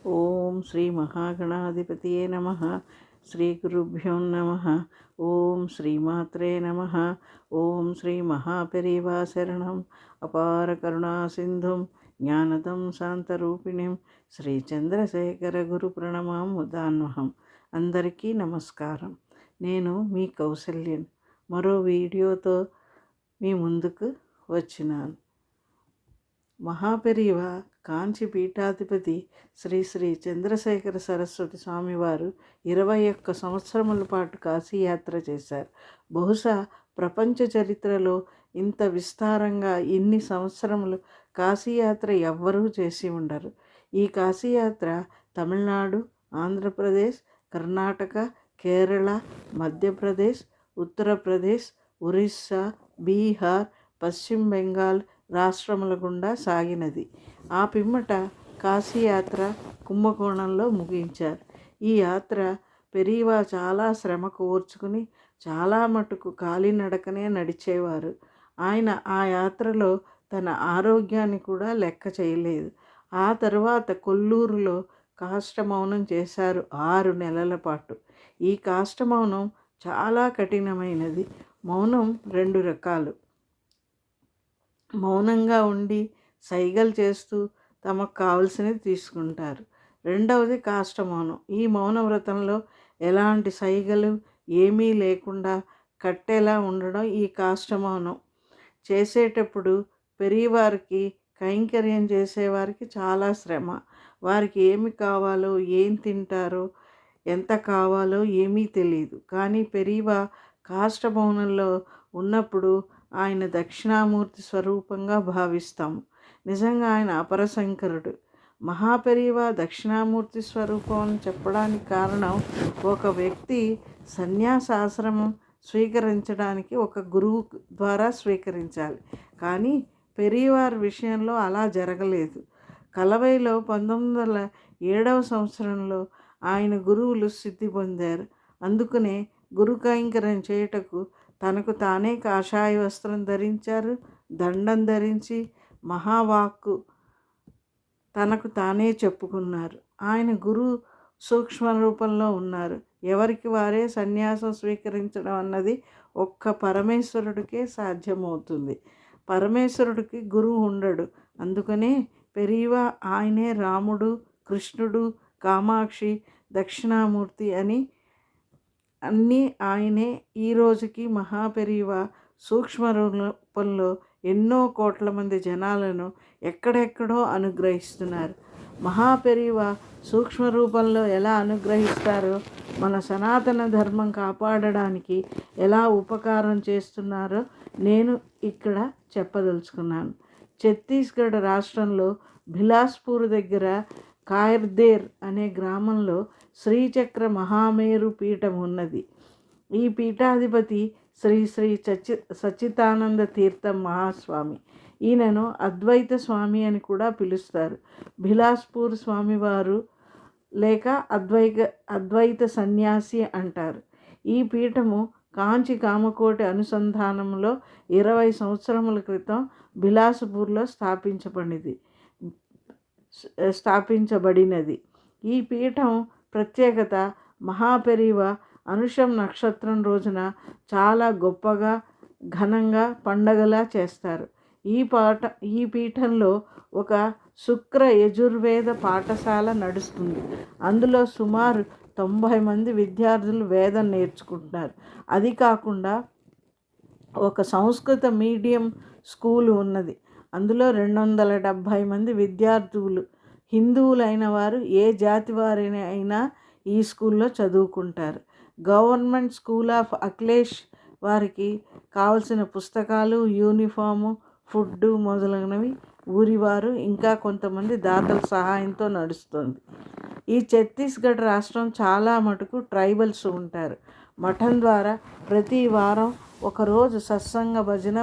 ఓం శ్రీ మహాగణాధిపతియే నమ. శ్రీ గురుభ్యో నమ. ఓం శ్రీమాత్రే నమ. ఓం శ్రీ మహాపెరివా శరణం. అపార కరుణా సింధుం జ్ఞానదం శాంతరూపిణిం శ్రీ చంద్రశేఖర గురు ప్రణమాముదాన్వహం. అందరికీ నమస్కారం. నేను మీ కౌసల్యన్ మరో వీడియోతో మీ ముందుకు వచ్చినాను. మహాపెరివ కాంచి పీఠాధిపతి శ్రీ శ్రీ చంద్రశేఖర సరస్వతి స్వామివారు 21 సంవత్సరముల పాటు కాశీయాత్ర చేశారు. బహుశా ప్రపంచ చరిత్రలో ఇంత విస్తారంగా ఇన్ని సంవత్సరములు కాశీయాత్ర ఎవ్వరూ చేసి ఉండరు. ఈ కాశీయాత్ర తమిళనాడు, ఆంధ్రప్రదేశ్, కర్ణాటక, కేరళ, మధ్యప్రదేశ్, ఉత్తరప్రదేశ్, ఒరిస్సా, బీహార్, పశ్చిమ బెంగాల్ రాష్ట్రముల గుండా సాగినది. ఆ పిమ్మట కాశీయాత్ర కుంభకోణంలో ముగించారు. ఈ యాత్ర పెరీవా చాలా శ్రమ కోర్చుకుని చాలా మటుకు కాలినడకనే నడిచేవారు. ఆయన ఆ యాత్రలో తన ఆరోగ్యాన్ని కూడా లెక్క చేయలేదు. ఆ తరువాత కొల్లూరులో కాష్టమౌనం చేశారు 6 నెలల పాటు. ఈ కాష్టమౌనం చాలా కఠినమైనది. మౌనం 2 రకాలు. మౌనంగా ఉండి సైగలు చేస్తూ తమకు కావలసినది తీసుకుంటారు. రెండవది కాష్టమౌనం. ఈ మౌన వ్రతంలో ఎలాంటి సైగలు ఏమీ లేకుండా కట్టేలా ఉండడం ఈ కాష్టమౌనం. చేసేటప్పుడు పెరివారికి కైంకర్యం చేసేవారికి చాలా శ్రమ. వారికి ఏమి కావాలో, ఏం తింటారో, ఎంత కావాలో ఏమీ తెలియదు. కానీ పెరీవా కాష్టమౌనంలో ఉన్నప్పుడు ఆయన దక్షిణామూర్తి స్వరూపంగా భావిస్తాము. నిజంగా ఆయన అపరశంకరుడు. మహాపెరీవా దక్షిణామూర్తి స్వరూపం అని చెప్పడానికి కారణం, ఒక వ్యక్తి సన్యాసాశ్రమం స్వీకరించడానికి ఒక గురువు ద్వారా స్వీకరించాలి. కానీ పెరీవారి విషయంలో అలా జరగలేదు. కలవైలో 1907వ సంవత్సరంలో ఆయన గురువులు సిద్ధి పొందారు. అందుకనే గురు కైంకర్యం చేయుటకు తనకు తానే కాషాయ వస్త్రం ధరించారు. దండం ధరించి మహావాక్కు తనకు తానే చెప్పుకున్నారు. ఆయన గురు సూక్ష్మ రూపంలో ఉన్నారు. ఎవరికి వారే సన్యాసం స్వీకరించడం అన్నది ఒక్క పరమేశ్వరుడికే సాధ్యమవుతుంది. పరమేశ్వరుడికి గురువు ఉండడు. అందుకనే పెరీవా ఆయనే రాముడు, కృష్ణుడు, కామాక్షి, దక్షిణామూర్తి అని అన్నీ ఆయనే. ఈ రోజుకి మహాపెరీవా సూక్ష్మ రూపంలో ఎన్నో కోట్ల మంది జనాలను ఎక్కడెక్కడో అనుగ్రహిస్తున్నారు. మహాపెరీవా సూక్ష్మ రూపంలో ఎలా అనుగ్రహిస్తారో, మన సనాతన ధర్మం కాపాడడానికి ఎలా ఉపకారం చేస్తున్నారో నేను ఇక్కడ చెప్పదలుచుకున్నాను. ఛత్తీస్గఢ్ రాష్ట్రంలో బిలాస్పూర్ దగ్గర కాయర్దేర్ అనే గ్రామంలో శ్రీచక్ర మహామేరు పీఠం ఉన్నది. ఈ పీఠాధిపతి శ్రీ శ్రీ సచ్చిదానంద తీర్థం మహాస్వామి. ఈయనను అద్వైత స్వామి అని కూడా పిలుస్తారు. బిలాస్పూర్ స్వామివారు లేక అద్వైత సన్యాసి అంటారు. ఈ పీఠము కాంచి కామకోటి అనుసంధానంలో 20 సంవత్సరముల క్రితం బిలాస్పూర్లో స్థాపించబడినది. ఈ పీఠం ప్రత్యేకత, మహాపెరీవా అనుషం నక్షత్రం రోజున చాలా గొప్పగా ఘనంగా పండగలా చేస్తారు. ఈ పీఠంలో ఒక శుక్ర యజుర్వేద పాఠశాల నడుస్తుంది. అందులో సుమారు 90 మంది విద్యార్థులు వేదం నేర్చుకుంటున్నారు. అది కాకుండా ఒక సంస్కృత మీడియం స్కూలు ఉన్నది. అందులో 270 మంది విద్యార్థులు హిందువులైన వారు ఏ జాతి వారైనా ఈ స్కూల్లో చదువుకుంటారు. గవర్నమెంట్ స్కూల్ ఆఫ్ అఖిలేష్ వారికి కావలసిన పుస్తకాలు, యూనిఫాము, ఫుడ్ మొదలగునవి ఊరివారు ఇంకా కొంతమంది దాతల సహాయంతో నడుస్తుంది. ఈ ఛత్తీస్గఢ్ రాష్ట్రం చాలా మటుకు ట్రైబల్స్ ఉంటారు. మఠం ద్వారా ప్రతి వారం ఒకరోజు సత్సంగ భజన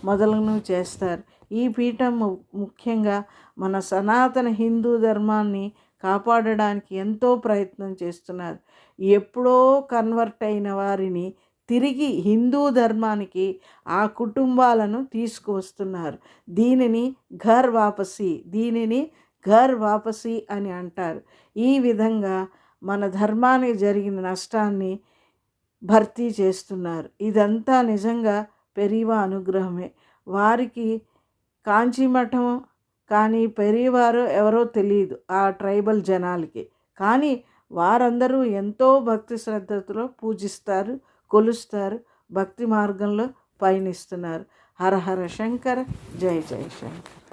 మొదలగునవి చేస్తారు. ఈ పీఠం ముఖ్యంగా మన సనాతన హిందూ ధర్మాన్ని కాపాడడానికి ఎంతో ప్రయత్నం చేస్తున్నారు. ఎప్పుడో కన్వర్ట్ అయిన వారిని తిరిగి హిందూ ధర్మానికి ఆ కుటుంబాలను తీసుకువస్తున్నారు. దీనిని ఘర్ వాపసి, దీనిని ఘర్ వాపసి అని అంటారు. ఈ విధంగా మన ధర్మానికి జరిగిన నష్టాన్ని భర్తీ చేస్తున్నారు. ఇదంతా నిజంగా పెరియవా అనుగ్రహమే. వారికి కాంచీమఠం కానీ పెరియవారు ఎవరో తెలియదు ఆ ట్రైబల్ జనాలకి. కానీ వారందరూ ఎంతో భక్తి శ్రద్ధతో పూజిస్తారు, కొలుస్తారు, భక్తి మార్గంలో పయనిస్తున్నారు. హర హర శంకర, జయ జయ శంకర.